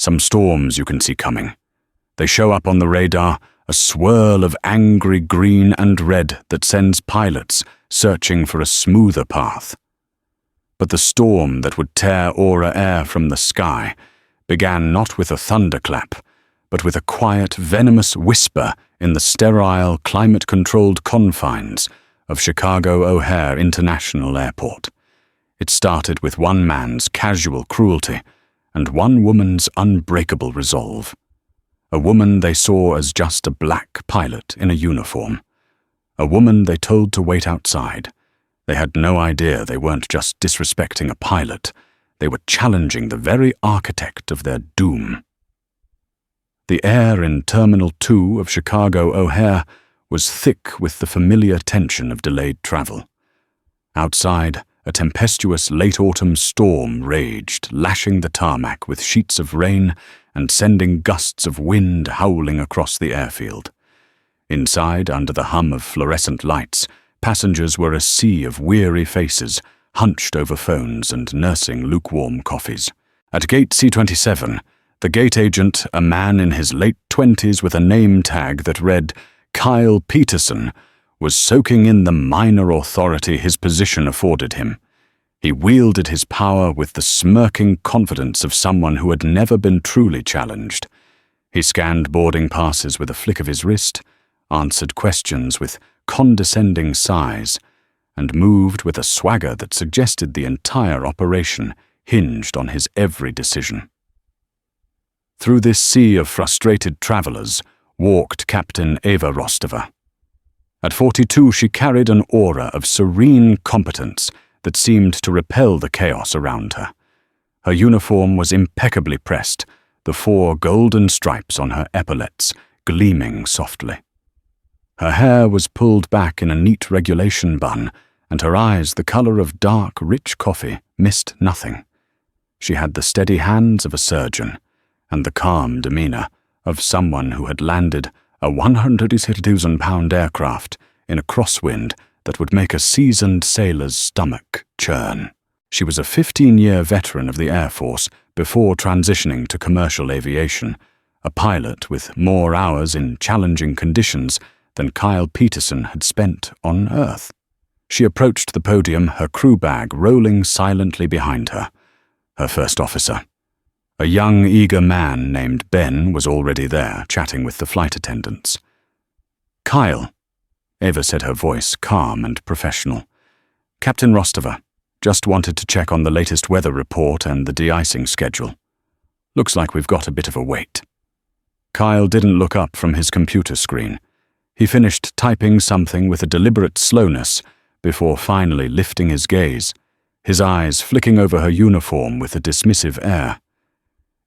Some storms you can see coming. They show up on the radar, a swirl of angry green and red that sends pilots searching for a smoother path. But the storm that would tear Aura Air from the sky began not with a thunderclap, but with a quiet, venomous whisper in the sterile, climate-controlled confines of Chicago O'Hare International Airport. It started with one man's casual cruelty and one woman's unbreakable resolve. A woman they saw as just a black pilot in a uniform. A woman they told to wait outside. They had no idea they weren't just disrespecting a pilot. They were challenging the very architect of their doom. The air in Terminal 2 of Chicago O'Hare was thick with the familiar tension of delayed travel. Outside, a tempestuous late-autumn storm raged, lashing the tarmac with sheets of rain and sending gusts of wind howling across the airfield. Inside, under the hum of fluorescent lights, passengers were a sea of weary faces, hunched over phones and nursing lukewarm coffees. At gate C-27, the gate agent, a man in his late 20s with a name tag that read Kyle Peterson, was soaking in the minor authority his position afforded him. He wielded his power with the smirking confidence of someone who had never been truly challenged. He scanned boarding passes with a flick of his wrist, answered questions with condescending sighs, and moved with a swagger that suggested the entire operation hinged on his every decision. Through this sea of frustrated travelers walked Captain Eva Rostova. At 42, she carried an aura of serene competence that seemed to repel the chaos around her. Her uniform was impeccably pressed, the 4 golden stripes on her epaulets gleaming softly. Her hair was pulled back in a neat regulation bun, and her eyes, the color of dark, rich coffee, missed nothing. She had the steady hands of a surgeon, and the calm demeanor of someone who had landed a 130,000-pound aircraft in a crosswind that would make a seasoned sailor's stomach churn. She was a 15-year veteran of the Air Force before transitioning to commercial aviation, a pilot with more hours in challenging conditions than Kyle Peterson had spent on Earth. She approached the podium, her crew bag rolling silently behind her. Her first officer, a young, eager man named Ben, was already there, chatting with the flight attendants. "Kyle," Eva said, her voice calm and professional. "Captain Rostova, just wanted to check on the latest weather report and the de-icing schedule. Looks like we've got a bit of a wait." Kyle didn't look up from his computer screen. He finished typing something with a deliberate slowness before finally lifting his gaze, his eyes flicking over her uniform with a dismissive air.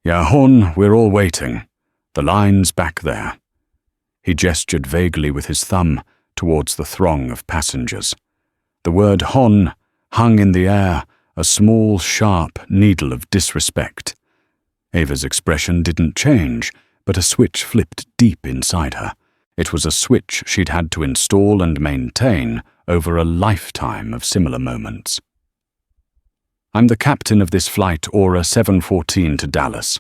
"Ja, Hon, we're all waiting. The line's back there." He gestured vaguely with his thumb towards the throng of passengers. The word Hon hung in the air, a small, sharp needle of disrespect. Ava's expression didn't change, but a switch flipped deep inside her. It was a switch she'd had to install and maintain over a lifetime of similar moments. "I'm the captain of this flight, Aura 714 to Dallas."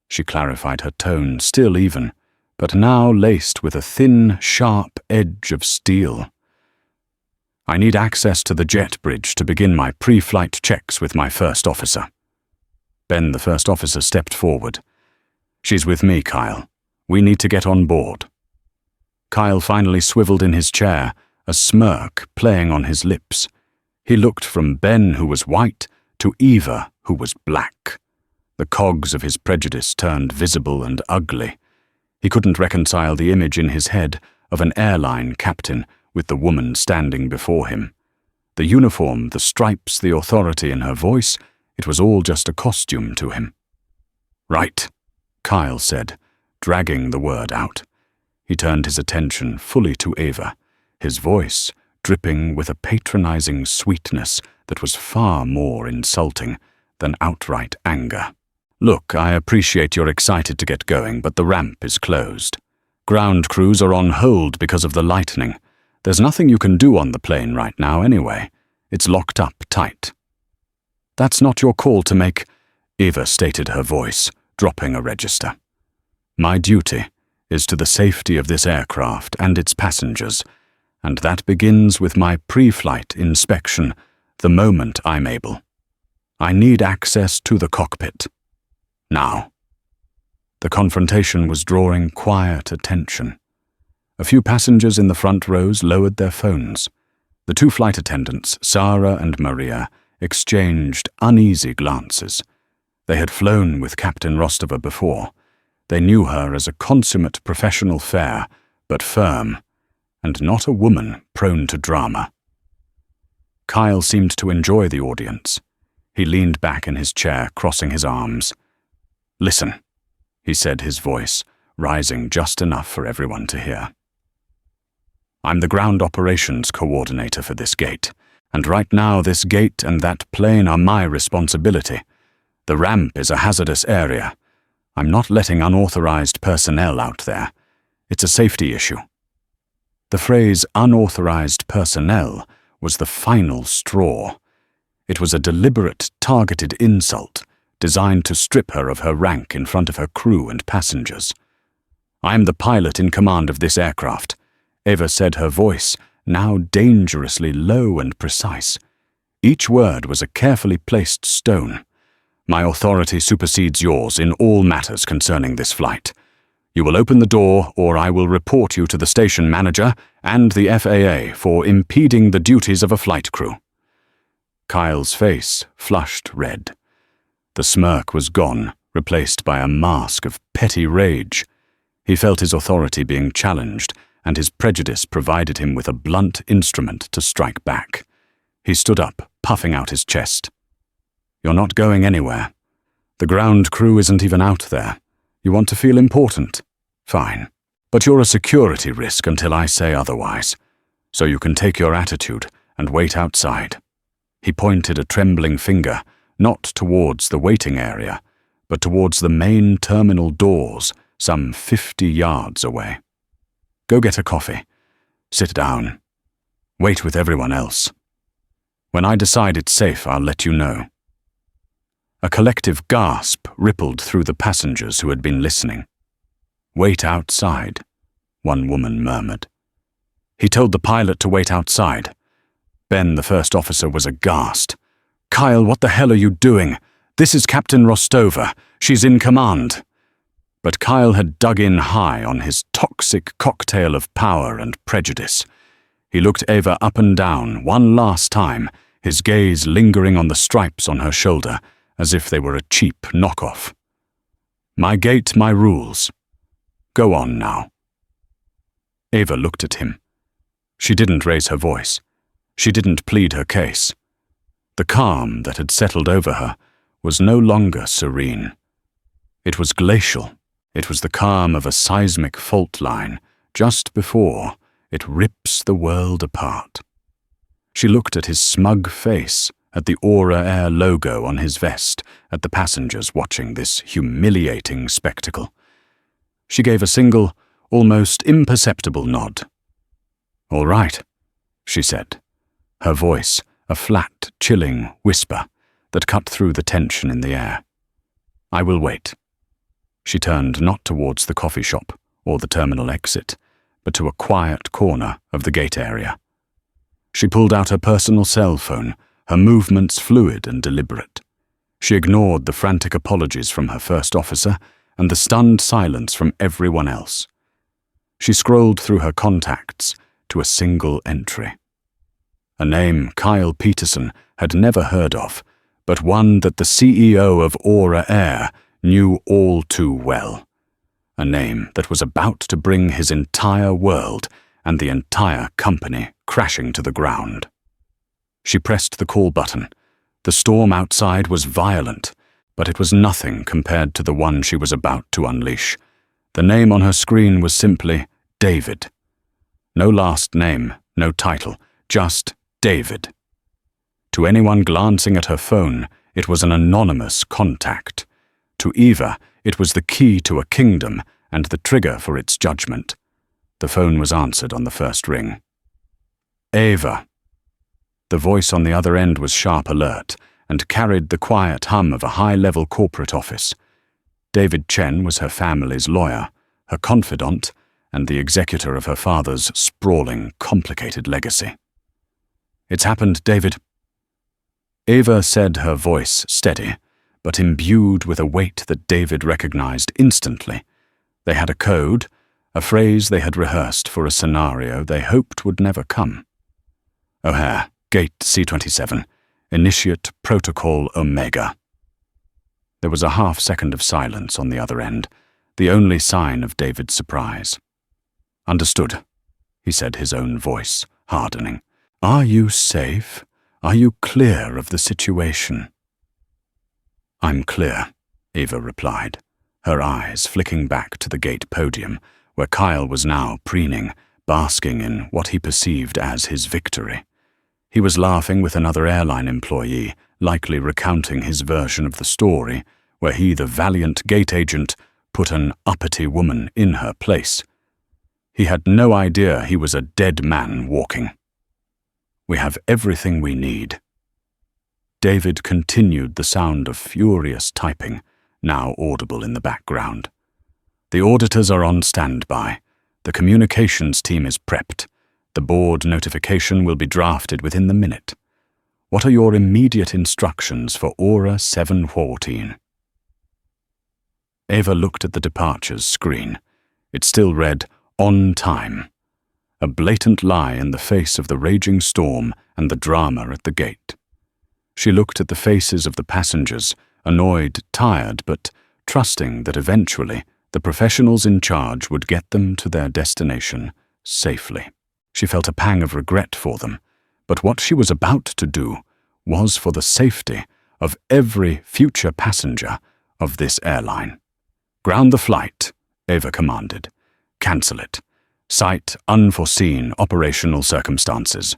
She clarified, her tone still even, but now laced with a thin, sharp edge of steel. "I need access to the jet bridge to begin my pre-flight checks with my first officer." Ben, the first officer, stepped forward. "She's with me, Kyle. We need to get on board." Kyle finally swiveled in his chair, a smirk playing on his lips. He looked from Ben, who was white, to Eva, who was black. The cogs of his prejudice turned visible and ugly. He couldn't reconcile the image in his head of an airline captain with the woman standing before him. The uniform, the stripes, the authority in her voice, it was all just a costume to him. "Right," Kyle said, dragging the word out. He turned his attention fully to Eva, his voice dripping with a patronizing sweetness that was far more insulting than outright anger. "Look, I appreciate you're excited to get going, but the ramp is closed. Ground crews are on hold because of the lightning. There's nothing you can do on the plane right now anyway. It's locked up tight." "That's not your call to make," Eva stated, her voice dropping a register. My duty is to the safety of this aircraft and its passengers, and that begins with my pre-flight inspection the moment I'm able. I need access to the cockpit. Now. The confrontation was drawing quiet attention. A few passengers in the front rows lowered their phones. The two flight attendants, Sarah and Maria, exchanged uneasy glances. They had flown with Captain Rostova before. They knew her as a consummate professional fair, but firm, and not a woman prone to drama. Kyle seemed to enjoy the audience. He leaned back in his chair, crossing his arms. "Listen," he said, his voice rising just enough for everyone to hear. "I'm the ground operations coordinator for this gate, and right now this gate and that plane are my responsibility. The ramp is a hazardous area. I'm not letting unauthorized personnel out there. It's a safety issue." The phrase unauthorized personnel was the final straw. It was a deliberate, targeted insult designed to strip her of her rank in front of her crew and passengers. "I'm the pilot in command of this aircraft," Eva said, her voice now dangerously low and precise. Each word was a carefully placed stone. "My authority supersedes yours in all matters concerning this flight. You will open the door, or I will report you to the station manager and the FAA for impeding the duties of a flight crew." Kyle's face flushed red. The smirk was gone, replaced by a mask of petty rage. He felt his authority being challenged, and his prejudice provided him with a blunt instrument to strike back. He stood up, puffing out his chest. "You're not going anywhere. The ground crew isn't even out there. You want to feel important? Fine. But you're a security risk until I say otherwise. So you can take your attitude and wait outside." He pointed a trembling finger, not towards the waiting area, but towards the main terminal doors, some 50 yards away. "Go get a coffee. Sit down. Wait with everyone else. When I decide it's safe, I'll let you know." A collective gasp rippled through the passengers who had been listening. "Wait outside," one woman murmured. "He told the pilot to wait outside." Ben, the first officer, was aghast. "Kyle, what the hell are you doing? This is Captain Rostova. She's in command." But Kyle had dug in high on his toxic cocktail of power and prejudice. He looked Eva up and down one last time, his gaze lingering on the stripes on her shoulder, as if they were a cheap knockoff. "My gate, my rules. Go on now." Eva looked at him. She didn't raise her voice. She didn't plead her case. The calm that had settled over her was no longer serene. It was glacial. It was the calm of a seismic fault line just before it rips the world apart. She looked at his smug face, at the Aura Air logo on his vest, at the passengers watching this humiliating spectacle. She gave a single, almost imperceptible nod. "All right," she said, her voice a flat, chilling whisper that cut through the tension in the air. "I will wait." She turned not towards the coffee shop or the terminal exit, but to a quiet corner of the gate area. She pulled out her personal cell phone, her movements fluid and deliberate. She ignored the frantic apologies from her first officer and the stunned silence from everyone else. She scrolled through her contacts to a single entry. A name Kyle Peterson had never heard of, but one that the CEO of Aura Air knew all too well. A name that was about to bring his entire world and the entire company crashing to the ground. She pressed the call button. The storm outside was violent, but it was nothing compared to the one she was about to unleash. The name on her screen was simply David. No last name, no title, just David. To anyone glancing at her phone, it was an anonymous contact. To Eva, it was the key to a kingdom and the trigger for its judgment. The phone was answered on the first ring. "Eva." The voice on the other end was sharp alert and carried the quiet hum of a high-level corporate office. David Chen was her family's lawyer, her confidant, and the executor of her father's sprawling, complicated legacy. "It's happened, David." Ava said, her voice steady, but imbued with a weight that David recognized instantly. They had a code, a phrase they had rehearsed for a scenario they hoped would never come. "O'Hare, Gate C-27, Initiate Protocol Omega." There was a half-second of silence on the other end, the only sign of David's surprise. "Understood," he said, his own voice hardening. "Are you safe? Are you clear of the situation?" "I'm clear," Ava replied, her eyes flicking back to the gate podium, where Kyle was now preening, basking in what he perceived as his victory. He was laughing with another airline employee, likely recounting his version of the story, where he, the valiant gate agent, put an uppity woman in her place. He had no idea he was a dead man walking. "We have everything we need." David continued the sound of furious typing, now audible in the background. "The auditors are on standby. The communications team is prepped. The board notification will be drafted within the minute. What are your immediate instructions for Aura 714? Ava looked at the departures screen. It still read, "On time." A blatant lie in the face of the raging storm and the drama at the gate. She looked at the faces of the passengers, annoyed, tired, but trusting that eventually the professionals in charge would get them to their destination safely. She felt a pang of regret for them, but what she was about to do was for the safety of every future passenger of this airline. "Ground the flight," Ava commanded. "Cancel it. Cite unforeseen operational circumstances.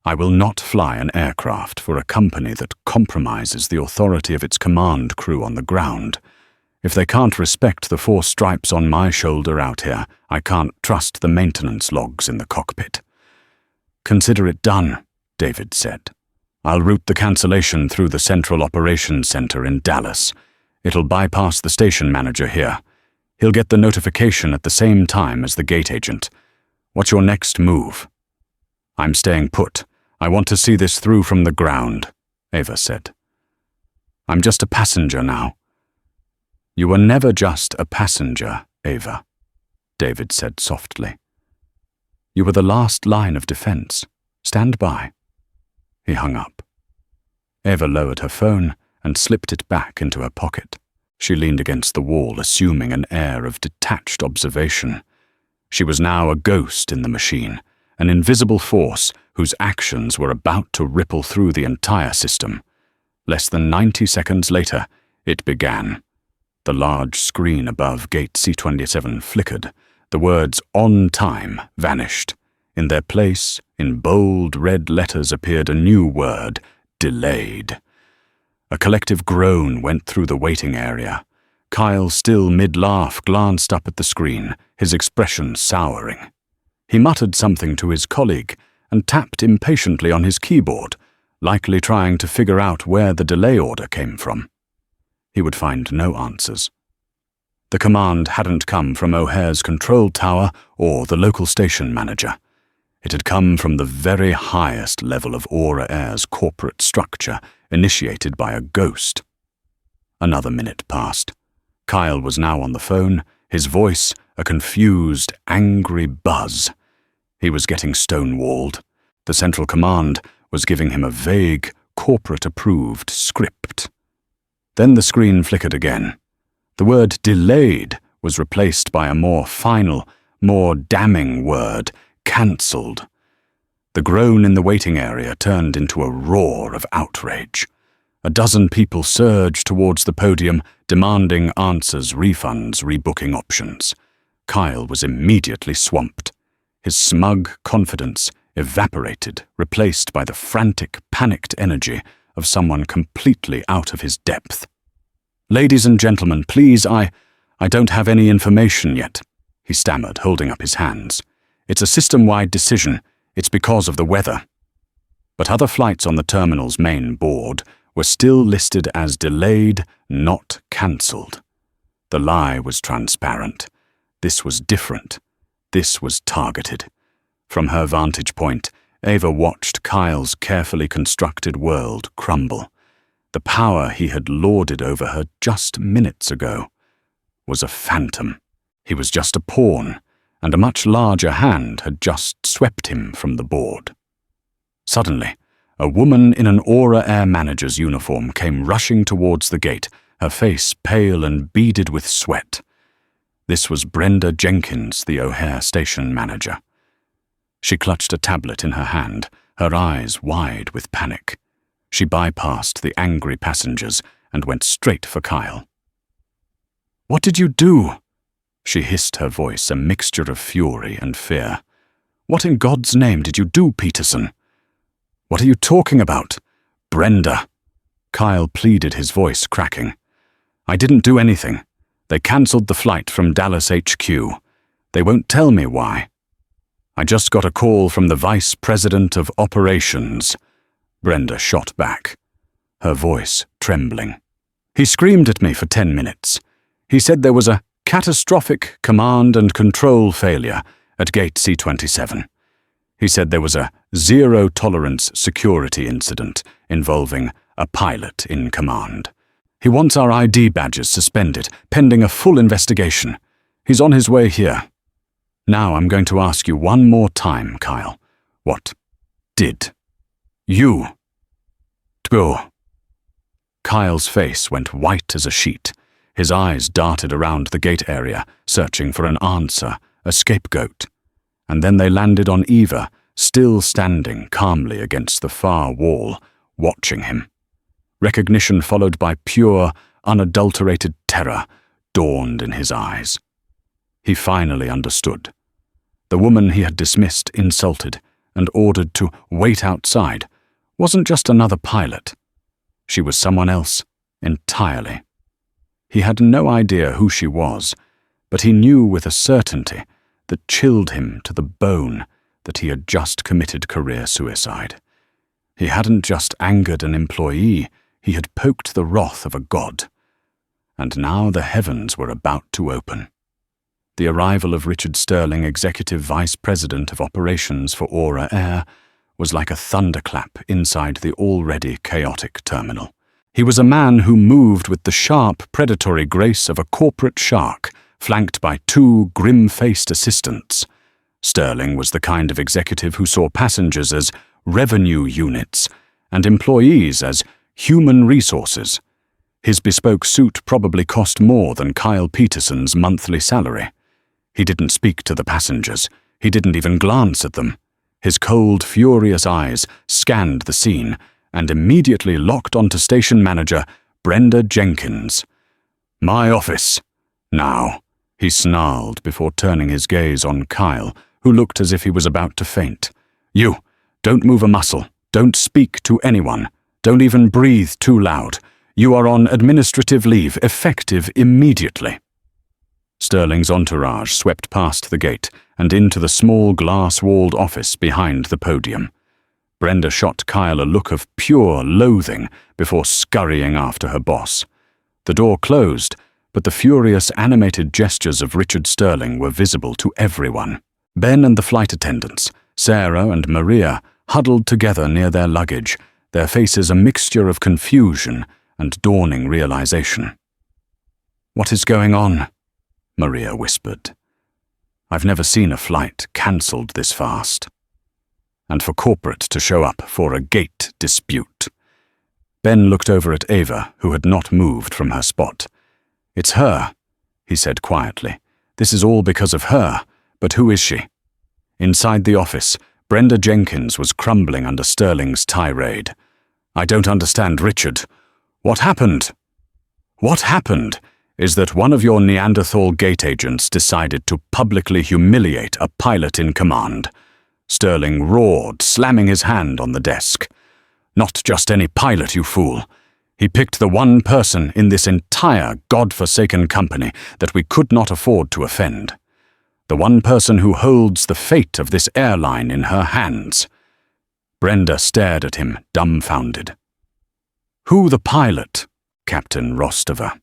I will not fly an aircraft for a company that compromises the authority of its command crew on the ground. If they can't respect the 4 stripes on my shoulder out here, I can't trust the maintenance logs in the cockpit." "Consider it done," David said. "I'll route the cancellation through the Central Operations Center in Dallas. It'll bypass the station manager here. He'll get the notification at the same time as the gate agent. What's your next move?" "I'm staying put. I want to see this through from the ground," Ava said. "I'm just a passenger now." "You were never just a passenger, Ava," David said softly. "You were the last line of defense. Stand by." He hung up. Ava lowered her phone and slipped it back into her pocket. She leaned against the wall, assuming an air of detached observation. She was now a ghost in the machine, an invisible force whose actions were about to ripple through the entire system. Less than 90 seconds later, it began. The large screen above Gate C-27 flickered. The words "on time" vanished. In their place, in bold red letters appeared a new word, "delayed." A collective groan went through the waiting area. Kyle, still mid-laugh, glanced up at the screen, his expression souring. He muttered something to his colleague and tapped impatiently on his keyboard, likely trying to figure out where the delay order came from. He would find no answers. The command hadn't come from O'Hare's control tower or the local station manager. It had come from the very highest level of Aura Air's corporate structure, initiated by a ghost. Another minute passed. Kyle was now on the phone, his voice a confused, angry buzz. He was getting stonewalled. The Central Command was giving him a vague, corporate-approved script. Then the screen flickered again. The word "delayed" was replaced by a more final, more damning word, "cancelled." The groan in the waiting area turned into a roar of outrage. A dozen people surged towards the podium, demanding answers, refunds, rebooking options. Kyle was immediately swamped. His smug confidence evaporated, replaced by the frantic, panicked energy of someone completely out of his depth. "Ladies and gentlemen, please, I don't have any information yet," he stammered, holding up his hands. "It's a system-wide decision. It's because of the weather." But other flights on the terminal's main board were still listed as delayed, not cancelled. The lie was transparent. This was different. This was targeted. From her vantage point, Ava watched Kyle's carefully constructed world crumble. The power he had lorded over her just minutes ago was a phantom. He was just a pawn, and a much larger hand had just swept him from the board. Suddenly, a woman in an Aura Air manager's uniform came rushing towards the gate, her face pale and beaded with sweat. This was Brenda Jenkins, the O'Hare station manager. She clutched a tablet in her hand, her eyes wide with panic. She bypassed the angry passengers and went straight for Kyle. "What did you do?" She hissed, her voice a mixture of fury and fear. "What in God's name did you do, Peterson?" "What are you talking about?" "Brenda." Kyle pleaded, his voice cracking. "I didn't do anything. They cancelled the flight from Dallas HQ. They won't tell me why. I just got a call from the Vice President of Operations." Brenda shot back, her voice trembling. "He screamed at me for 10 minutes. He said there was a catastrophic command and control failure at Gate C-27. He said there was a zero-tolerance security incident involving a pilot in command. He wants our ID badges suspended, pending a full investigation. He's on his way here. Now I'm going to ask you one more time, Kyle. What did you do?" Kyle's face went white as a sheet. His eyes darted around the gate area, searching for an answer, a scapegoat. And then they landed on Eva, still standing calmly against the far wall, watching him. Recognition followed by pure, unadulterated terror dawned in his eyes. He finally understood. The woman he had dismissed, insulted, and ordered to wait outside wasn't just another pilot. She was someone else entirely. He had no idea who she was, but he knew with a certainty that chilled him to the bone that he had just committed career suicide. He hadn't just angered an employee, he had poked the wrath of a god. And now the heavens were about to open. The arrival of Richard Sterling, Executive Vice President of Operations for Aura Air, was like a thunderclap inside the already chaotic terminal. He was a man who moved with the sharp, predatory grace of a corporate shark, flanked by 2 grim-faced assistants. Sterling was the kind of executive who saw passengers as revenue units and employees as human resources. His bespoke suit probably cost more than Kyle Peterson's monthly salary. He didn't speak to the passengers. He didn't even glance at them. His cold, furious eyes scanned the scene and immediately locked onto station manager Brenda Jenkins. "My office. Now," he snarled before turning his gaze on Kyle, who looked as if he was about to faint. "You, don't move a muscle. Don't speak to anyone. Don't even breathe too loud. You are on administrative leave, effective immediately." Sterling's entourage swept past the gate and into the small glass-walled office behind the podium. Brenda shot Kyle a look of pure loathing before scurrying after her boss. The door closed, but the furious, animated gestures of Richard Sterling were visible to everyone. Ben and the flight attendants, Sarah and Maria, huddled together near their luggage, their faces a mixture of confusion and dawning realization. "What is going on?" Maria whispered. "I've never seen a flight cancelled this fast. And for corporate to show up for a gate dispute." Ben looked over at Ava, who had not moved from her spot. "It's her," he said quietly. "This is all because of her, but who is she?" Inside the office, Brenda Jenkins was crumbling under Sterling's tirade. "I don't understand, Richard. What happened?" "What happened is that one of your Neanderthal gate agents decided to publicly humiliate a pilot in command." Sterling roared, slamming his hand on the desk. "Not just any pilot, you fool. He picked the one person in this entire God-forsaken company that we could not afford to offend. The one person who holds the fate of this airline in her hands." Brenda stared at him, dumbfounded. "Who the pilot?" "Captain Rostova."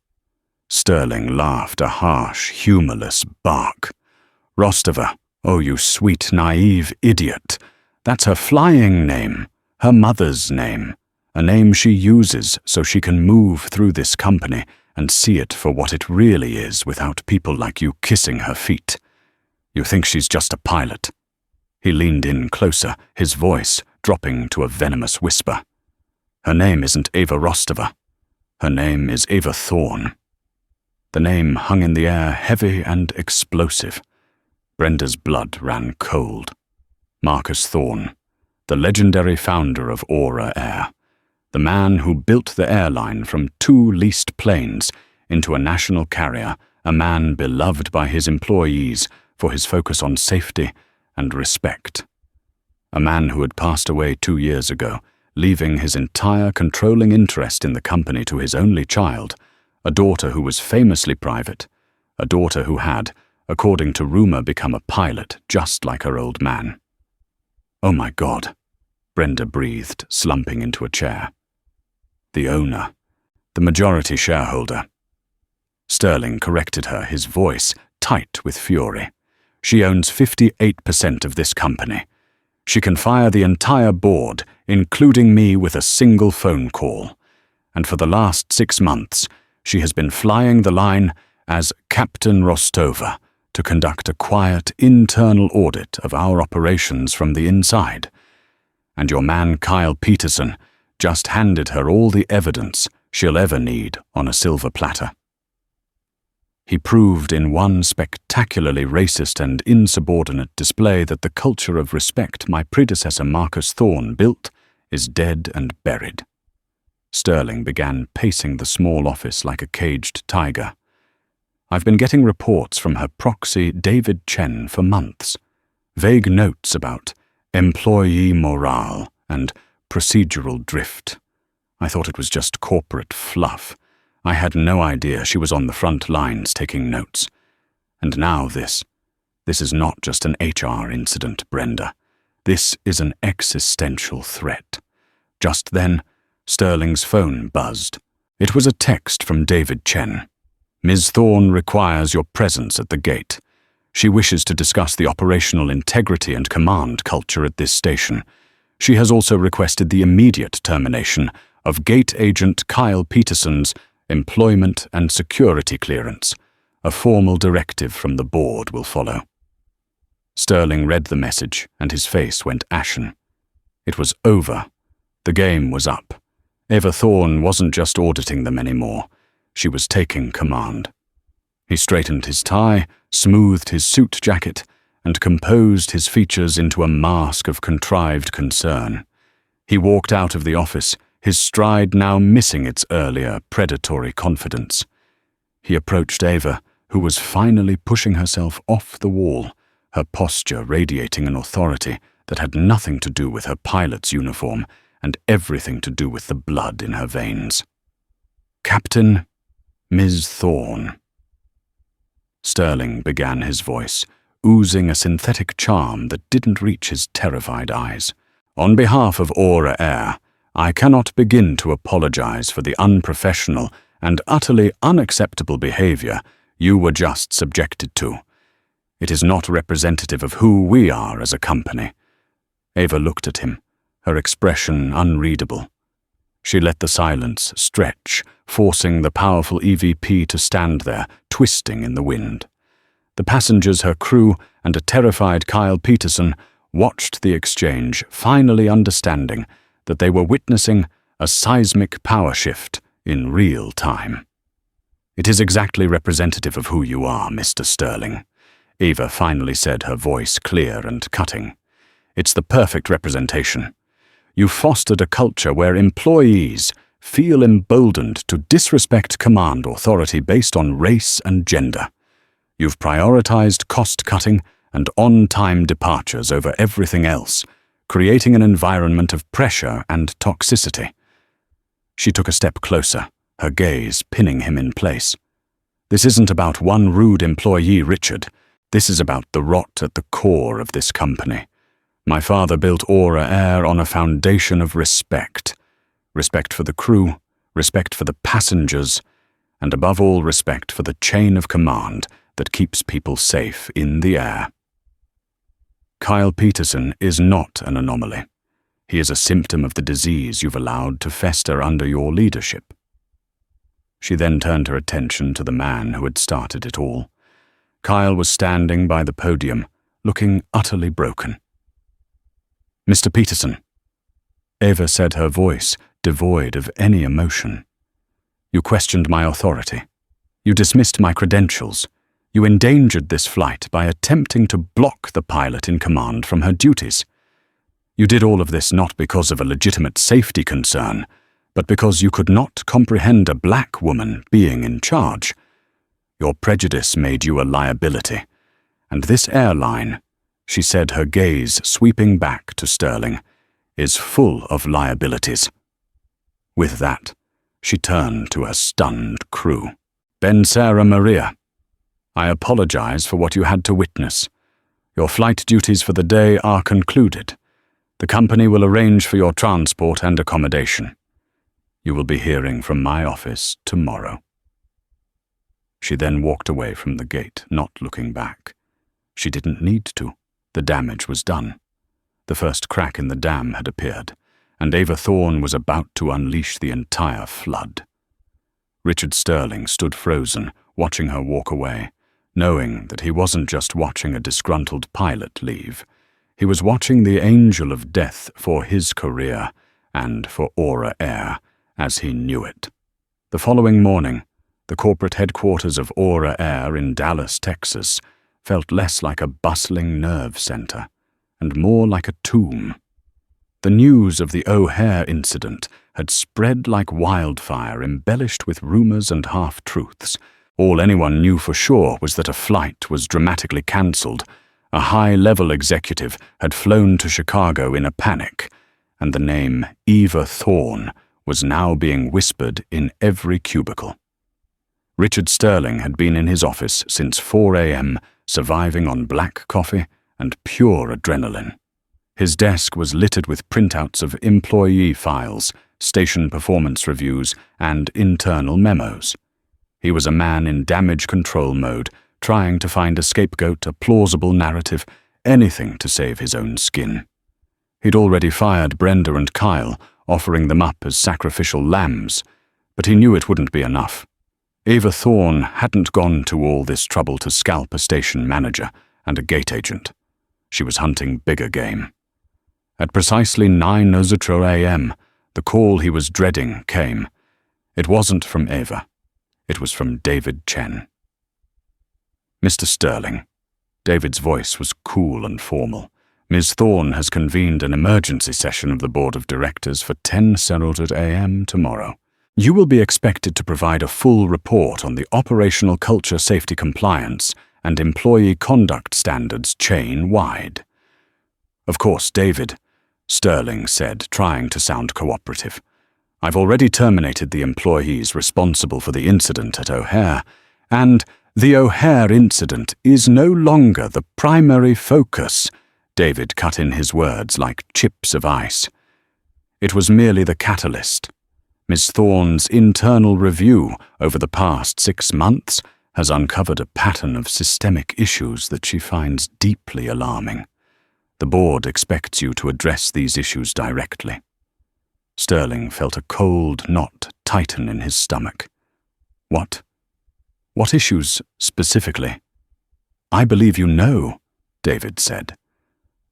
Sterling laughed a harsh, humorless bark. "Rostova, oh you sweet, naive idiot. That's her flying name, her mother's name, a name she uses so she can move through this company and see it for what it really is without people like you kissing her feet. You think she's just a pilot." He leaned in closer, his voice dropping to a venomous whisper. "Her name isn't Ava Rostova. Her name is Ava Thorne." The name hung in the air, heavy and explosive. Brenda's blood ran cold. Marcus Thorne, the legendary founder of Aura Air, the man who built the airline from 2 leased planes into a national carrier, a man beloved by his employees for his focus on safety and respect. A man who had passed away 2 years ago, leaving his entire controlling interest in the company to his only child, a daughter who was famously private, a daughter who had, according to rumor, become a pilot just like her old man. "Oh my God," Brenda breathed, slumping into a chair. "The owner, the majority shareholder." Sterling corrected her, his voice tight with fury. "She owns 58% of this company. She can fire the entire board, including me, with a single phone call. And for the last 6 months, she has been flying the line as Captain Rostova to conduct a quiet internal audit of our operations from the inside. And your man Kyle Peterson just handed her all the evidence she'll ever need on a silver platter." He proved in one spectacularly racist and insubordinate display that the culture of respect my predecessor Marcus Thorne built is dead and buried. Sterling began pacing the small office like a caged tiger. "I've been getting reports from her proxy David Chen for months. Vague notes about employee morale and procedural drift. I thought it was just corporate fluff. I had no idea she was on the front lines taking notes. And now this. This is not just an HR incident, Brenda. This is an existential threat." Just then, Sterling's phone buzzed. It was a text from David Chen. "Ms. Thorne requires your presence at the gate. She wishes to discuss the operational integrity and command culture at this station. She has also requested the immediate termination of gate agent Kyle Peterson's employment and security clearance. A formal directive from the board will follow." Sterling read the message, and his face went ashen. It was over. The game was up. Ava Thorne wasn't just auditing them anymore. She was taking command. He straightened his tie, smoothed his suit jacket, and composed his features into a mask of contrived concern. He walked out of the office, his stride now missing its earlier predatory confidence. He approached Ava, who was finally pushing herself off the wall, her posture radiating an authority that had nothing to do with her pilot's uniform and everything to do with the blood in her veins. "Captain, Ms. Thorne." Sterling began his voice, oozing a synthetic charm that didn't reach his terrified eyes. "On behalf of Aura Air, I cannot begin to apologize for the unprofessional and utterly unacceptable behavior you were just subjected to. It is not representative of who we are as a company." Ava looked at him, her expression unreadable. She let the silence stretch, forcing the powerful EVP to stand there, twisting in the wind. The passengers, her crew, and a terrified Kyle Peterson watched the exchange, finally understanding that they were witnessing a seismic power shift in real time. "It is exactly representative of who you are, Mr. Sterling," Ava finally said, her voice clear and cutting. "It's the perfect representation. You fostered a culture where employees feel emboldened to disrespect command authority based on race and gender. You've prioritized cost-cutting and on-time departures over everything else, creating an environment of pressure and toxicity." She took a step closer, her gaze pinning him in place. "This isn't about one rude employee, Richard. This is about the rot at the core of this company. My father built Aura Air on a foundation of respect. Respect for the crew, respect for the passengers, and above all respect for the chain of command that keeps people safe in the air. Kyle Peterson is not an anomaly. He is a symptom of the disease you've allowed to fester under your leadership. She then turned her attention to the man who had started it all. Kyle was standing by the podium, looking utterly broken. "Mr. Peterson," Eva said, her voice devoid of any emotion. "You questioned my authority. You dismissed my credentials. You endangered this flight by attempting to block the pilot in command from her duties. You did all of this not because of a legitimate safety concern, but because you could not comprehend a black woman being in charge. Your prejudice made you a liability, and this airline," she said, her gaze sweeping back to Sterling, "is full of liabilities." With that, she turned to her stunned crew. "Ben Sarah Maria, I apologize for what you had to witness. Your flight duties for the day are concluded. The company will arrange for your transport and accommodation. You will be hearing from my office tomorrow." She then walked away from the gate, not looking back. She didn't need to. The damage was done. The first crack in the dam had appeared, and Eva Thorne was about to unleash the entire flood. Richard Sterling stood frozen, watching her walk away, knowing that he wasn't just watching a disgruntled pilot leave. He was watching the angel of death for his career and for Aura Air as he knew it. The following morning, the corporate headquarters of Aura Air in Dallas, Texas, felt less like a bustling nerve center and more like a tomb. The news of the O'Hare incident had spread like wildfire, embellished with rumors and half-truths. All anyone knew for sure was that a flight was dramatically cancelled. A high-level executive had flown to Chicago in a panic, and the name Eva Thorne was now being whispered in every cubicle. Richard Sterling had been in his office since 4 a.m., surviving on black coffee and pure adrenaline. His desk was littered with printouts of employee files, station performance reviews, and internal memos. He was a man in damage control mode, trying to find a scapegoat, a plausible narrative, anything to save his own skin. He'd already fired Brenda and Kyle, offering them up as sacrificial lambs, but he knew it wouldn't be enough. Eva Thorne hadn't gone to all this trouble to scalp a station manager and a gate agent. She was hunting bigger game. At precisely 9:00 a.m., the call he was dreading came. It wasn't from Eva. It was from David Chen. "Mr. Sterling." David's voice was cool and formal. "Ms. Thorne has convened an emergency session of the Board of Directors for 10:00 a.m. tomorrow. You will be expected to provide a full report on the operational culture safety compliance and employee conduct standards chain-wide." "Of course, David," Sterling said, trying to sound cooperative. "I've already terminated the employees responsible for the incident at O'Hare, and the O'Hare incident is no longer the primary focus." David cut in his words like chips of ice. "It was merely the catalyst. Ms. Thorne's internal review over the past 6 months has uncovered a pattern of systemic issues that she finds deeply alarming. The board expects you to address these issues directly." Sterling felt a cold knot tighten in his stomach. What issues specifically?" "I believe you know," David said.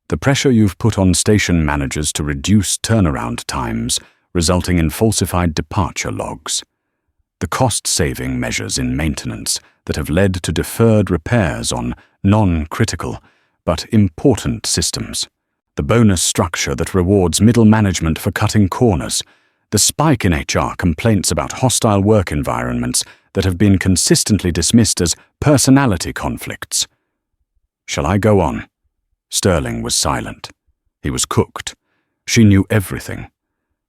"The pressure you've put on station managers to reduce turnaround times, resulting in falsified departure logs. The cost-saving measures in maintenance that have led to deferred repairs on non-critical but important systems. The bonus structure that rewards middle management for cutting corners. The spike in HR complaints about hostile work environments that have been consistently dismissed as personality conflicts." "Shall I go on?" Sterling was silent. He was cooked. She knew everything.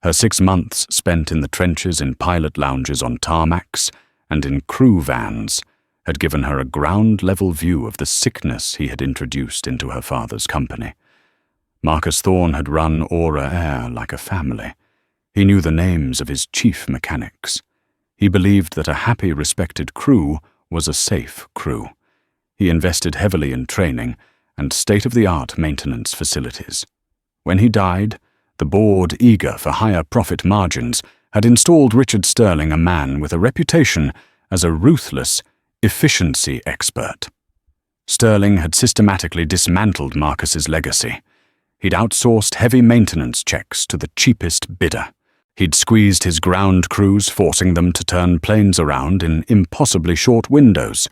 Her 6 months spent in the trenches, in pilot lounges on tarmacs and in crew vans had given her a ground-level view of the sickness he had introduced into her father's company. Marcus Thorne had run Aura Air like a family. He knew the names of his chief mechanics. He believed that a happy, respected crew was a safe crew. He invested heavily in training and state-of-the-art maintenance facilities. When he died, the board, eager for higher profit margins, had installed Richard Sterling, a man with a reputation as a ruthless efficiency expert. Sterling had systematically dismantled Marcus's legacy. He'd outsourced heavy maintenance checks to the cheapest bidder. He'd squeezed his ground crews, forcing them to turn planes around in impossibly short windows.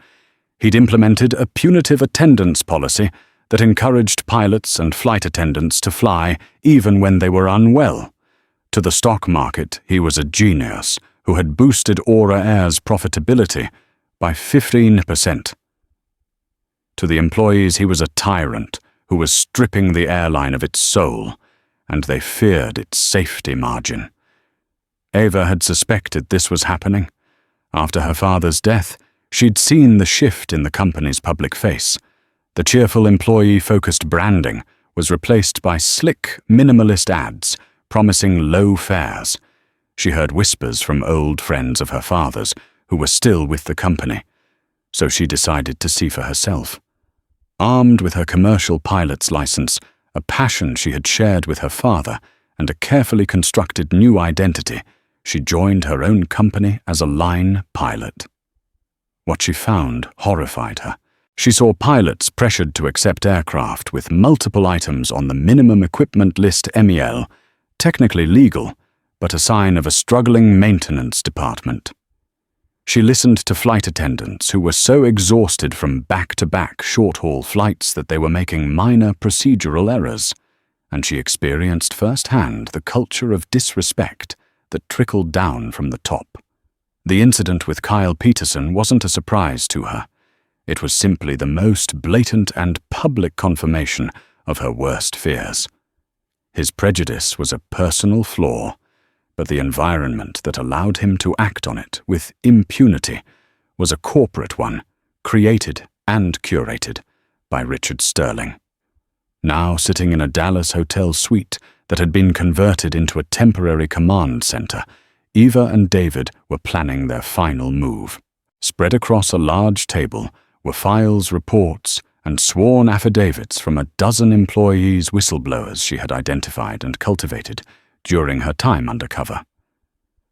He'd implemented a punitive attendance policy that encouraged pilots and flight attendants to fly even when they were unwell. To the stock market, he was a genius who had boosted Aura Air's profitability by 15%. To the employees, he was a tyrant who was stripping the airline of its soul, and they feared its safety margin. Ava had suspected this was happening. After her father's death, she'd seen the shift in the company's public face. The cheerful employee-focused branding was replaced by slick, minimalist ads promising low fares. She heard whispers from old friends of her father's who were still with the company, so she decided to see for herself. Armed with her commercial pilot's license, a passion she had shared with her father, and a carefully constructed new identity, she joined her own company as a line pilot. What she found horrified her. She saw pilots pressured to accept aircraft with multiple items on the minimum equipment list MEL, technically legal, but a sign of a struggling maintenance department. She listened to flight attendants who were so exhausted from back-to-back short-haul flights that they were making minor procedural errors, and she experienced firsthand the culture of disrespect that trickled down from the top. The incident with Kyle Peterson wasn't a surprise to her. It was simply the most blatant and public confirmation of her worst fears. His prejudice was a personal flaw, but the environment that allowed him to act on it with impunity was a corporate one, created and curated by Richard Sterling. Now sitting in a Dallas hotel suite that had been converted into a temporary command center, Eva and David were planning their final move. Spread across a large table were files, reports, and sworn affidavits from a dozen employees' whistleblowers she had identified and cultivated during her time undercover.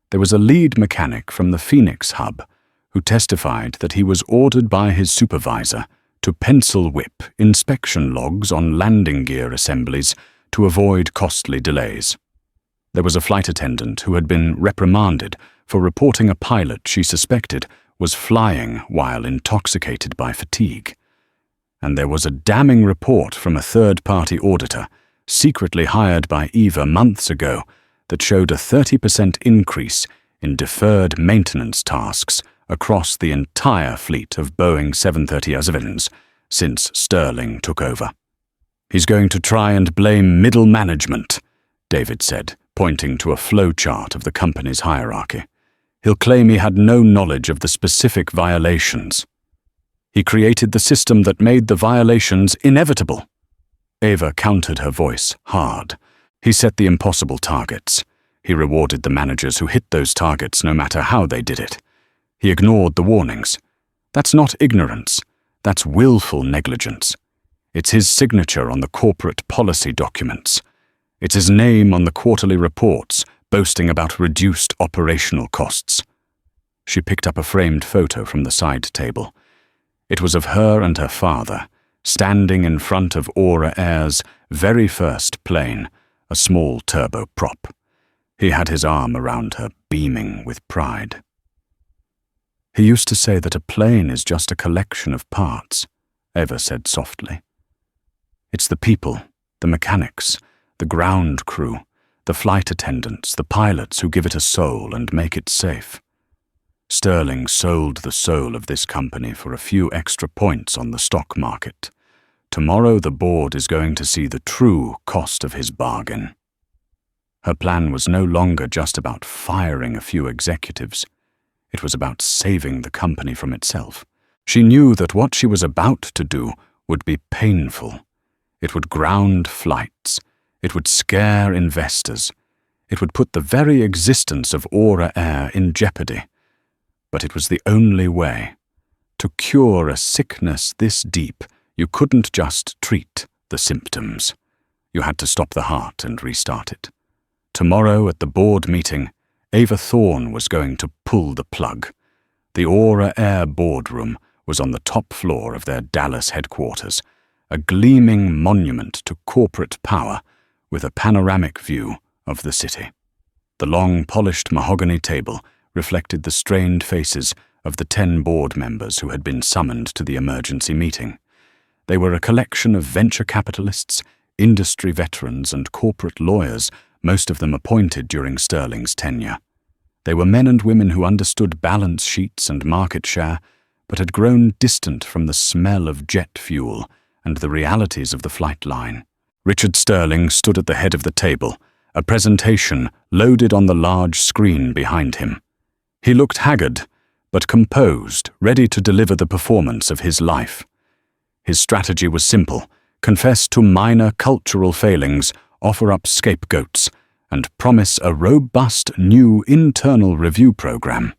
There was a lead mechanic from the Phoenix hub who testified that he was ordered by his supervisor to pencil whip inspection logs on landing gear assemblies to avoid costly delays. There was a flight attendant who had been reprimanded for reporting a pilot she suspected was flying while intoxicated by fatigue. And there was a damning report from a third-party auditor, secretly hired by Eva months ago, that showed a 30% increase in deferred maintenance tasks across the entire fleet of Boeing 737s since Sterling took over. "He's going to try and blame middle management," David said, pointing to a flowchart of the company's hierarchy. "He'll claim he had no knowledge of the specific violations. He created the system that made the violations inevitable." Ava countered her voice hard. "He set the impossible targets. He rewarded the managers who hit those targets no matter how they did it. He ignored the warnings. That's not ignorance. That's willful negligence. It's his signature on the corporate policy documents. It's his name on the quarterly reports boasting about reduced operational costs." She picked up a framed photo from the side table. It was of her and her father, standing in front of Aura Air's very first plane, a small turboprop. He had his arm around her, beaming with pride. "He used to say that a plane is just a collection of parts," Eva said softly. "It's the people, the mechanics, the ground crew, the flight attendants, the pilots who give it a soul and make it safe. Sterling sold the soul of this company for a few extra points on the stock market. Tomorrow the board is going to see the true cost of his bargain." Her plan was no longer just about firing a few executives. It was about saving the company from itself. She knew that what she was about to do would be painful. It would ground flights. It would scare investors. It would put the very existence of Aura Air in jeopardy. but it was the only way. To cure a sickness this deep, you couldn't just treat the symptoms. You had to stop the heart and restart it. Tomorrow at the board meeting, Ava Thorne was going to pull the plug. The Aura Air boardroom was on the top floor of their Dallas headquarters, a gleaming monument to corporate power with a panoramic view of the city. The long, polished mahogany table reflected the strained faces of the 10 board members who had been summoned to the emergency meeting. They were a collection of venture capitalists, industry veterans, and corporate lawyers, most of them appointed during Sterling's tenure. They were men and women who understood balance sheets and market share, but had grown distant from the smell of jet fuel and the realities of the flight line. Richard Sterling stood at the head of the table, a presentation loaded on the large screen behind him. He looked haggard, but composed, ready to deliver the performance of his life. His strategy was simple: confess to minor cultural failings, offer up scapegoats, and promise a robust new internal review program.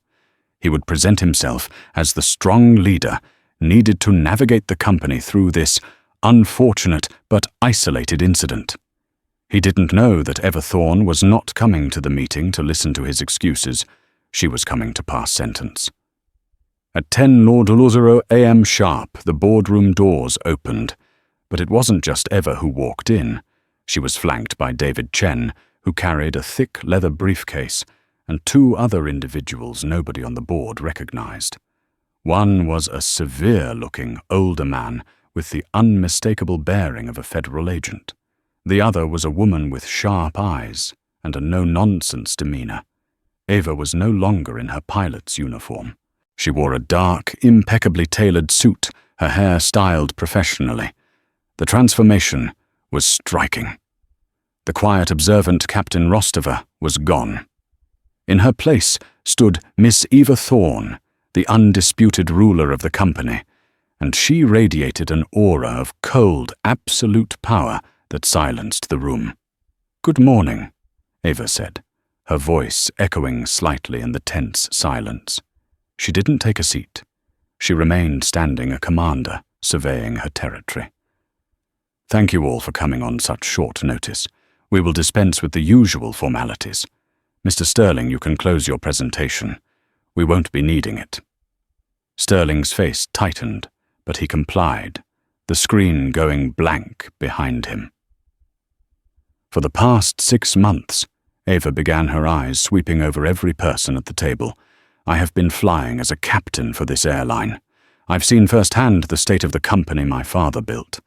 He would present himself as the strong leader needed to navigate the company through this unfortunate but isolated incident. He didn't know that Eva Thorne was not coming to the meeting to listen to his excuses. She was coming to pass sentence. At 10:00 a.m. sharp, the boardroom doors opened, but it wasn't just Eva who walked in. She was flanked by David Chen, who carried a thick leather briefcase, and 2 other individuals nobody on the board recognized. One was a severe-looking, older man with the unmistakable bearing of a federal agent. The other was a woman with sharp eyes and a no-nonsense demeanor. Ava was no longer in her pilot's uniform. She wore a dark, impeccably tailored suit, her hair styled professionally. The transformation was striking. The quiet, observant Captain Rostova was gone. In her place stood Miss Eva Thorne, the undisputed ruler of the company, and she radiated an aura of cold, absolute power that silenced the room. "Good morning," Ava said, her voice echoing slightly in the tense silence. She didn't take a seat. She remained standing, a commander, surveying her territory. "Thank you all for coming on such short notice. We will dispense with the usual formalities. Mr. Sterling, you can close your presentation. We won't be needing it." Sterling's face tightened, but he complied, the screen going blank behind him. For the past 6 months, Ava began, her eyes sweeping over every person at the table. "I have been flying as a captain for this airline. I've seen firsthand the state of the company my father built,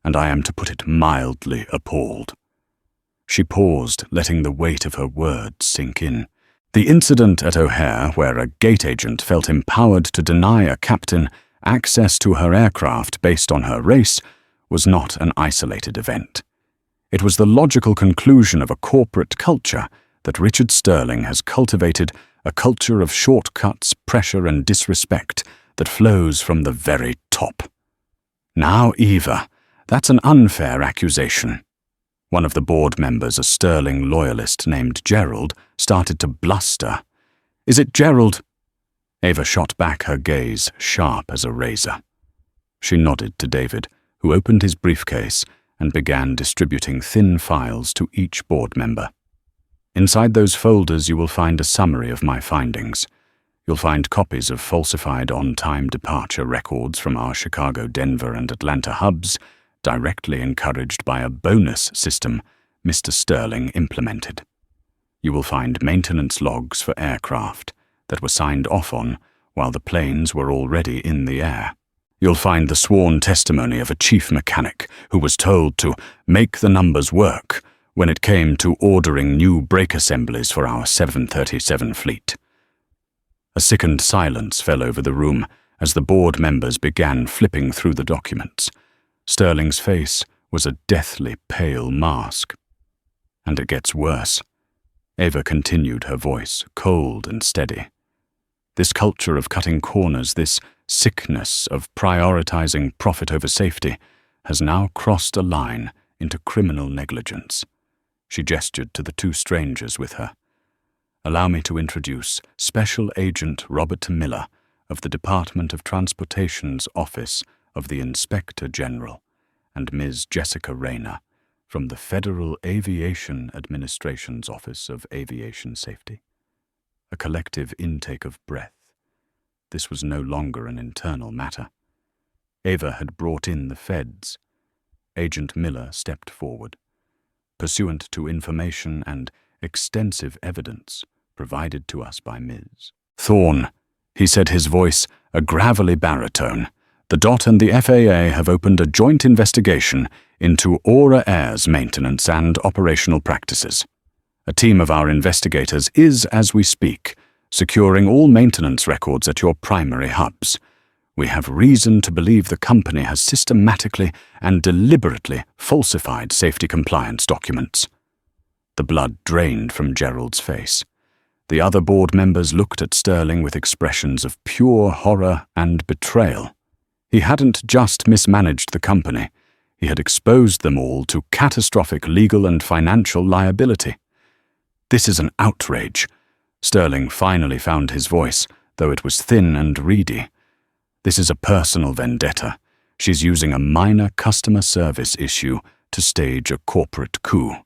and I am, to put it mildly, appalled." She paused, letting the weight of her words sink in. The incident at O'Hare, where a gate agent felt empowered to deny a captain access to her aircraft based on her race, was not an isolated event. It was the logical conclusion of a corporate culture that Richard Sterling has cultivated, a culture of shortcuts, pressure, and disrespect that flows from the very top. "Now, Eva, that's an unfair accusation." One of the board members, a Sterling loyalist named Gerald, started to bluster. "Is it Gerald?" Ava shot back, her gaze sharp as a razor. She nodded to David, who opened his briefcase and began distributing thin files to each board member. "Inside those folders you will find a summary of my findings. You'll find copies of falsified on-time departure records from our Chicago, Denver, and Atlanta hubs, directly encouraged by a bonus system Mr. Sterling implemented. You will find maintenance logs for aircraft that were signed off on while the planes were already in the air. You'll find the sworn testimony of a chief mechanic who was told to make the numbers work when it came to ordering new brake assemblies for our 737 fleet." A sickened silence fell over the room as the board members began flipping through the documents. Sterling's face was a deathly pale mask. "And it gets worse." Ava continued, her voice cold and steady. "This culture of cutting corners, this sickness of prioritizing profit over safety, has now crossed a line into criminal negligence." She gestured to the 2 strangers with her. Allow me to introduce Special Agent Robert Miller of the Department of Transportation's Office of the Inspector General and Ms. Jessica Rayner from the Federal Aviation Administration's Office of Aviation Safety. A collective intake of breath. This was no longer an internal matter. Ava had brought in the feds. Agent Miller stepped forward. Pursuant to information and extensive evidence provided to us by Ms. Thorne, he said, his voice a gravelly baritone, the DOT and the FAA have opened a joint investigation into Aura Air's maintenance and operational practices. A team of our investigators is, as we speak, securing all maintenance records at your primary hubs. We have reason to believe the company has systematically and deliberately falsified safety compliance documents. The blood drained from Gerald's face. The other board members looked at Sterling with expressions of pure horror and betrayal. He hadn't just mismanaged the company. He had exposed them all to catastrophic legal and financial liability. This is an outrage. Sterling finally found his voice, though it was thin and reedy. This is a personal vendetta. She's using a minor customer service issue to stage a corporate coup.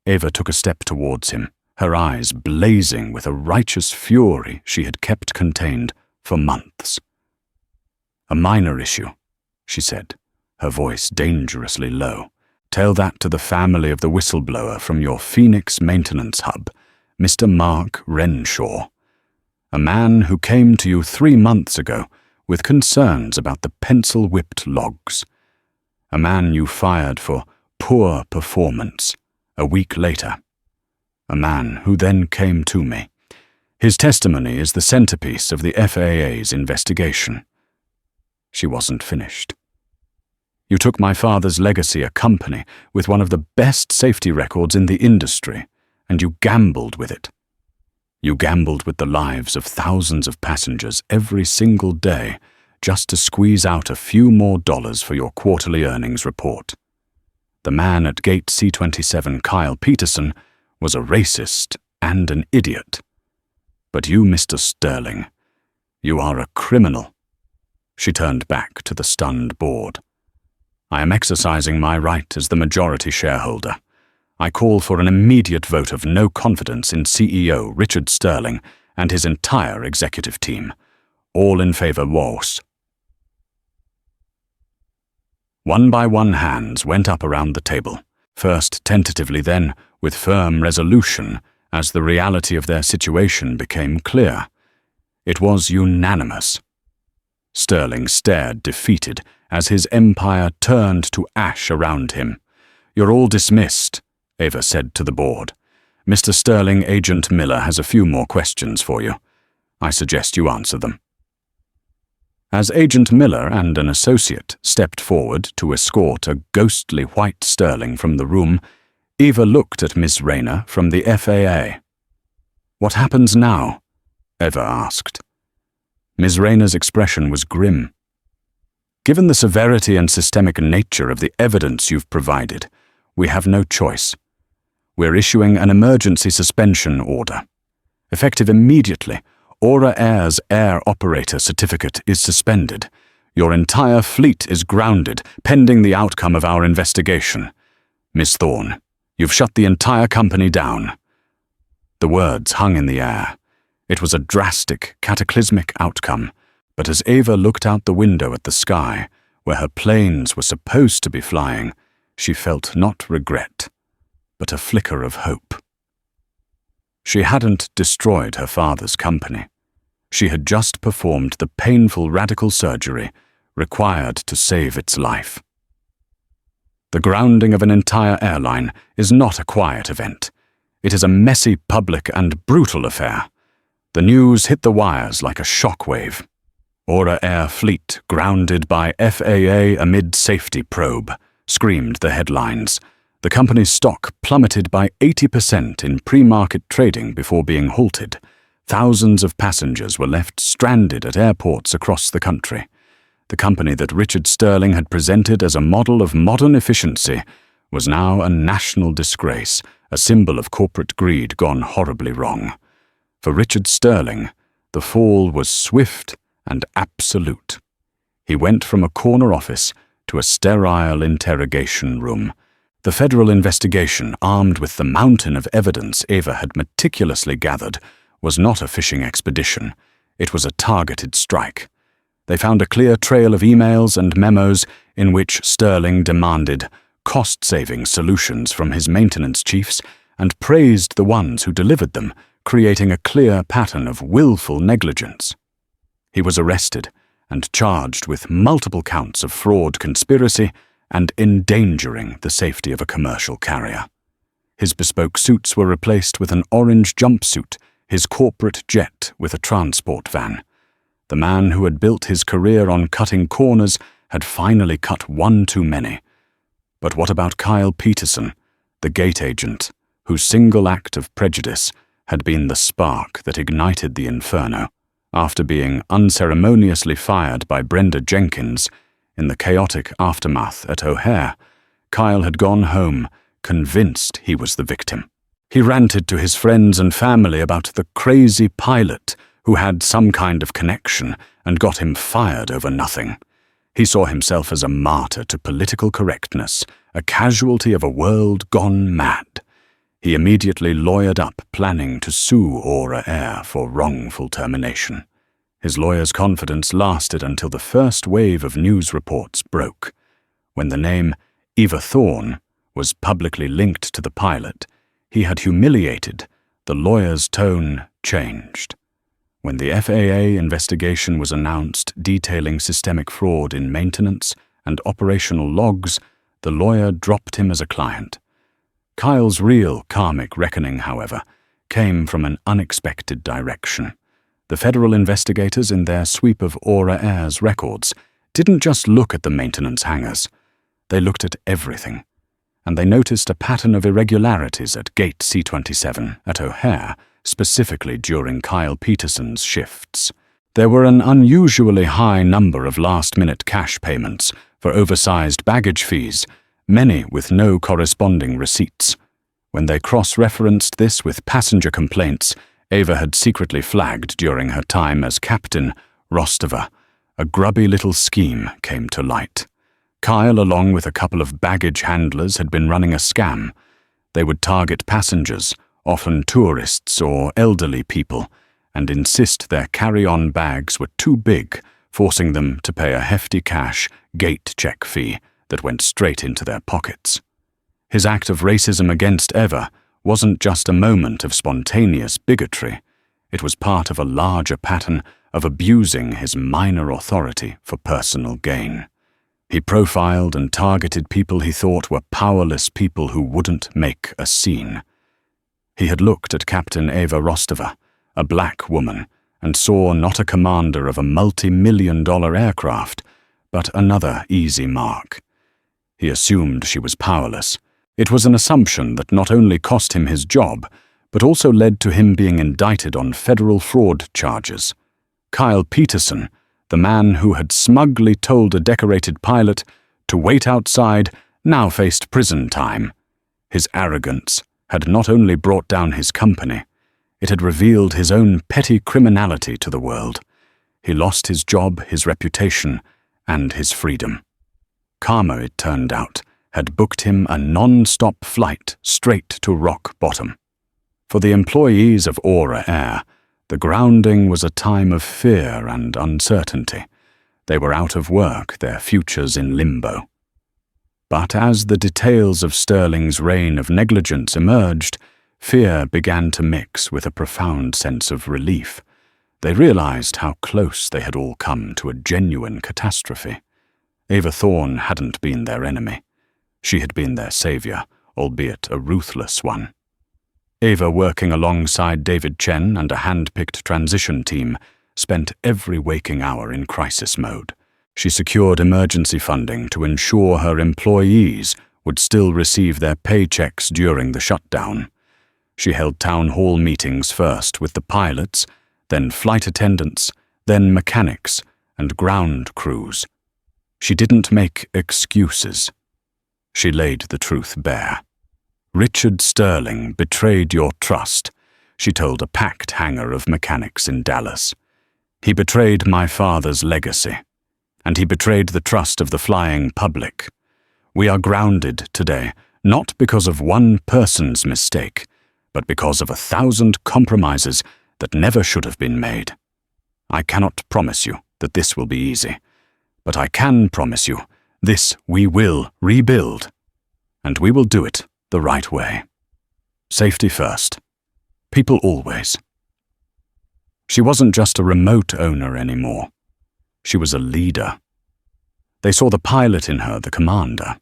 Ava took a step towards him, her eyes blazing with a righteous fury she had kept contained for months. A minor issue, she said, her voice dangerously low. Tell that to the family of the whistleblower from your Phoenix maintenance hub, Mr. Mark Renshaw, a man who came to you 3 months ago with concerns about the pencil-whipped logs, a man you fired for poor performance a week later, a man who then came to me. His testimony is the centerpiece of the FAA's investigation. She wasn't finished. You took my father's legacy, a company with one of the best safety records in the industry, and you gambled with it. You gambled with the lives of thousands of passengers every single day just to squeeze out a few more dollars for your quarterly earnings report. The man at Gate C-27, Kyle Peterson, was a racist and an idiot. But you, Mr. Sterling, you are a criminal. She turned back to the stunned board. I am exercising my right as the majority shareholder. I call for an immediate vote of no confidence in CEO Richard Sterling and his entire executive team. All in favor, vote. One by one hands went up around the table, first tentatively, then with firm resolution, as the reality of their situation became clear. It was unanimous. Sterling stared defeated as his empire turned to ash around him. You're all dismissed, Ava said to the board. Mr. Sterling, Agent Miller has a few more questions for you. I suggest you answer them. As Agent Miller and an associate stepped forward to escort a ghostly white Sterling from the room, Eva looked at Miss Rayner from the FAA. What happens now? Eva asked. Ms. Rayner's expression was grim. Given the severity and systemic nature of the evidence you've provided, we have no choice. We're issuing an emergency suspension order. Effective immediately, Aura Air's air operator certificate is suspended. Your entire fleet is grounded, pending the outcome of our investigation. Miss Thorne, you've shut the entire company down. The words hung in the air. It was a drastic, cataclysmic outcome, but as Ava looked out the window at the sky, where her planes were supposed to be flying, she felt not regret, but a flicker of hope. She hadn't destroyed her father's company. She had just performed the painful radical surgery required to save its life. The grounding of an entire airline is not a quiet event. It is a messy, public, and brutal affair. The news hit the wires like a shockwave. Aura Air fleet grounded by FAA amid safety probe, screamed the headlines. The company's stock plummeted by 80% in pre-market trading before being halted. Thousands of passengers were left stranded at airports across the country. The company that Richard Sterling had presented as a model of modern efficiency was now a national disgrace, a symbol of corporate greed gone horribly wrong. For Richard Sterling, the fall was swift and absolute. He went from a corner office to a sterile interrogation room. The federal investigation, armed with the mountain of evidence Eva had meticulously gathered, was not a fishing expedition. It was a targeted strike. They found a clear trail of emails and memos in which Sterling demanded cost-saving solutions from his maintenance chiefs and praised the ones who delivered them, creating a clear pattern of willful negligence. He was arrested and charged with multiple counts of fraud conspiracy and endangering the safety of a commercial carrier. His bespoke suits were replaced with an orange jumpsuit, his corporate jet with a transport van. The man who had built his career on cutting corners had finally cut one too many. But what about Kyle Peterson, the gate agent, whose single act of prejudice had been the spark that ignited the inferno? After being unceremoniously fired by Brenda Jenkins in the chaotic aftermath at O'Hare, Kyle had gone home convinced he was the victim. He ranted to his friends and family about the crazy pilot who had some kind of connection and got him fired over nothing. He saw himself as a martyr to political correctness, a casualty of a world gone mad. He immediately lawyered up, planning to sue Aura Air for wrongful termination. His lawyer's confidence lasted until the first wave of news reports broke. When the name Eva Thorne was publicly linked to the pilot he had humiliated, the lawyer's tone changed. When the FAA investigation was announced detailing systemic fraud in maintenance and operational logs, the lawyer dropped him as a client. Kyle's real karmic reckoning, however, came from an unexpected direction. The federal investigators, in their sweep of Aura Air's records, didn't just look at the maintenance hangars. They looked at everything. And they noticed a pattern of irregularities at Gate C-27 at O'Hare, specifically during Kyle Peterson's shifts. There were an unusually high number of last-minute cash payments for oversized baggage fees, many with no corresponding receipts. When they cross-referenced this with passenger complaints Eva had secretly flagged during her time as Captain Rostova, a grubby little scheme came to light. Kyle, along with a couple of baggage handlers, had been running a scam. They would target passengers, often tourists or elderly people, and insist their carry-on bags were too big, forcing them to pay a hefty cash gate check fee that went straight into their pockets. His act of racism against Eva wasn't just a moment of spontaneous bigotry. It was part of a larger pattern of abusing his minor authority for personal gain. He profiled and targeted people he thought were powerless people who wouldn't make a scene. He had looked at Captain Eva Rostova, a black woman, and saw not a commander of a multi-million-dollar aircraft, but another easy mark. He assumed she was powerless. It was an assumption that not only cost him his job, but also led to him being indicted on federal fraud charges. Kyle Peterson, the man who had smugly told a decorated pilot to wait outside, now faced prison time. His arrogance had not only brought down his company, it had revealed his own petty criminality to the world. He lost his job, his reputation, and his freedom. Karma, it turned out, had booked him a non-stop flight straight to rock bottom. For the employees of Aura Air, the grounding was a time of fear and uncertainty. They were out of work, their futures in limbo. But as the details of Sterling's reign of negligence emerged, fear began to mix with a profound sense of relief. They realized how close they had all come to a genuine catastrophe. Eva Thorne hadn't been their enemy. She had been their savior, albeit a ruthless one. Eva, working alongside David Chen and a hand-picked transition team, spent every waking hour in crisis mode. She secured emergency funding to ensure her employees would still receive their paychecks during the shutdown. She held town hall meetings first with the pilots, then flight attendants, then mechanics and ground crews. She didn't make excuses. She laid the truth bare. Richard Sterling betrayed your trust, she told a packed hangar of mechanics in Dallas. He betrayed my father's legacy, and he betrayed the trust of the flying public. We are grounded today, not because of one person's mistake, but because of 1,000 compromises that never should have been made. I cannot promise you that this will be easy, but I can promise you this we will rebuild, and we will do it the right way. Safety first. People always. She wasn't just a remote owner anymore. She was a leader. They saw the pilot in her, the commander.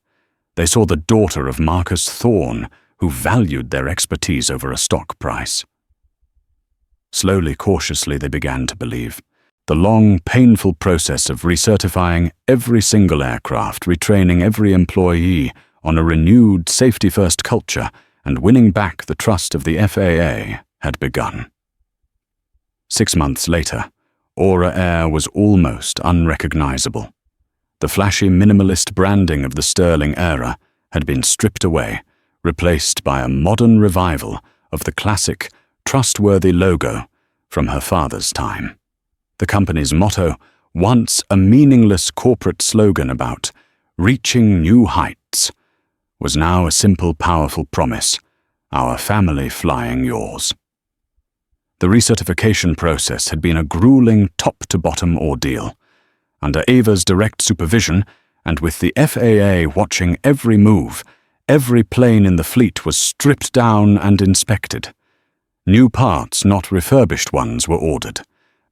They saw the daughter of Marcus Thorne, who valued their expertise over a stock price. Slowly, cautiously, they began to believe. The long, painful process of recertifying every single aircraft, retraining every employee on a renewed safety-first culture, and winning back the trust of the FAA had begun. 6 months later, Aura Air was almost unrecognizable. The flashy minimalist branding of the Sterling era had been stripped away, replaced by a modern revival of the classic, trustworthy logo from her father's time. The company's motto, once a meaningless corporate slogan about reaching new heights, was now a simple, powerful promise, our family flying yours. The recertification process had been a grueling top-to-bottom ordeal. Under Ava's direct supervision, and with the FAA watching every move, every plane in the fleet was stripped down and inspected. New parts, not refurbished ones, were ordered.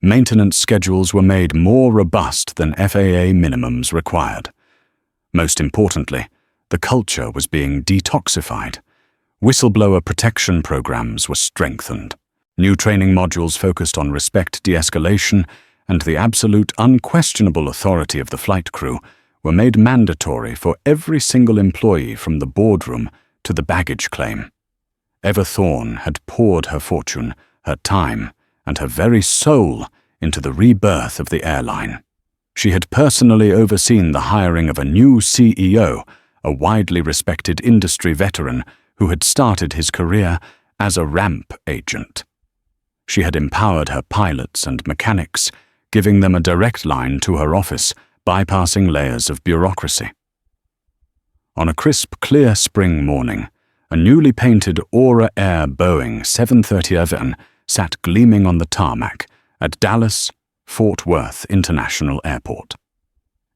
Maintenance schedules were made more robust than FAA minimums required. Most importantly, the culture was being detoxified. Whistleblower protection programs were strengthened. New training modules focused on respect de-escalation and the absolute unquestionable authority of the flight crew were made mandatory for every single employee from the boardroom to the baggage claim. Eva Thorne had poured her fortune, her time, and her very soul into the rebirth of the airline. She had personally overseen the hiring of a new CEO, a widely respected industry veteran who had started his career as a ramp agent. She had empowered her pilots and mechanics, giving them a direct line to her office, bypassing layers of bureaucracy. On a crisp, clear spring morning, a newly painted Aura Air Boeing 737 sat gleaming on the tarmac at Dallas-Fort Worth International Airport.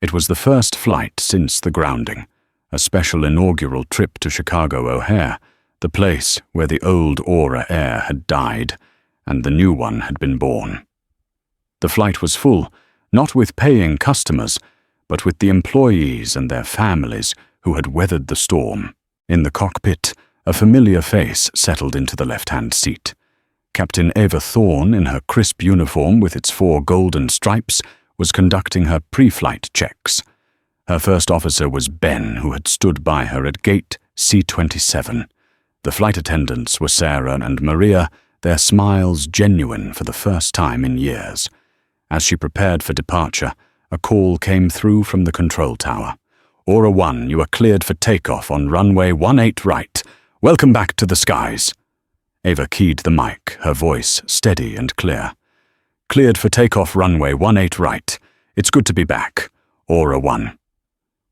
It was the first flight since the grounding, a special inaugural trip to Chicago O'Hare, the place where the old Aura Air had died and the new one had been born. The flight was full, not with paying customers, but with the employees and their families who had weathered the storm. In the cockpit, a familiar face settled into the left-hand seat. Captain Eva Thorne, in her crisp uniform with its 4 golden stripes, was conducting her pre-flight checks. Her first officer was Ben, who had stood by her at gate C-27. The flight attendants were Sarah and Maria, their smiles genuine for the first time in years. As she prepared for departure, a call came through from the control tower. Aura 1, you are cleared for takeoff on runway 18 right. Welcome back to the skies. Eva keyed the mic, her voice steady and clear. Cleared for takeoff runway 18 right. It's good to be back. Aura 1.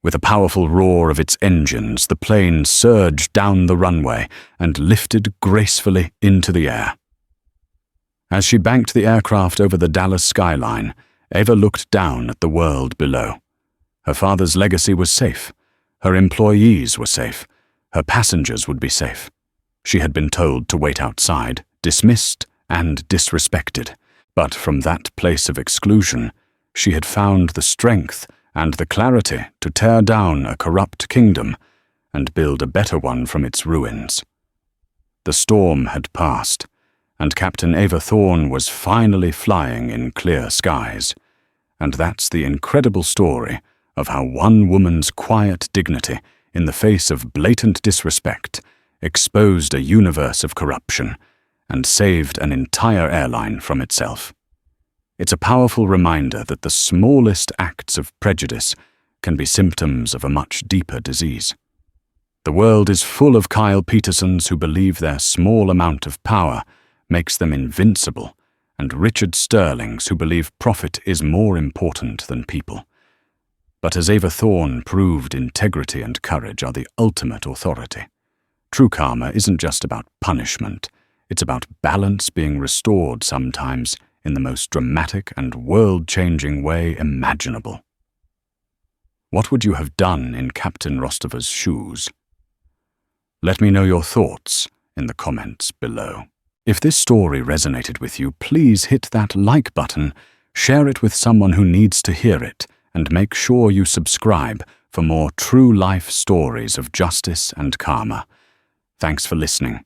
With a powerful roar of its engines, the plane surged down the runway and lifted gracefully into the air. As she banked the aircraft over the Dallas skyline, Eva looked down at the world below. Her father's legacy was safe. Her employees were safe. Her passengers would be safe. She had been told to wait outside, dismissed and disrespected. But from that place of exclusion, she had found the strength and the clarity to tear down a corrupt kingdom and build a better one from its ruins. The storm had passed, and Captain Eva Thorne was finally flying in clear skies. And that's the incredible story of how one woman's quiet dignity in the face of blatant disrespect exposed a universe of corruption and saved an entire airline from itself. It's a powerful reminder that the smallest acts of prejudice can be symptoms of a much deeper disease. The world is full of Kyle Petersons who believe their small amount of power makes them invincible, and Richard Sterlings who believe profit is more important than people. But as Ava Thorne proved, integrity and courage are the ultimate authority. True karma isn't just about punishment, it's about balance being restored sometimes in the most dramatic and world-changing way imaginable. What would you have done in Captain Rostover's shoes? Let me know your thoughts in the comments below. If this story resonated with you, please hit that like button, share it with someone who needs to hear it, and make sure you subscribe for more true life stories of justice and karma. Thanks for listening.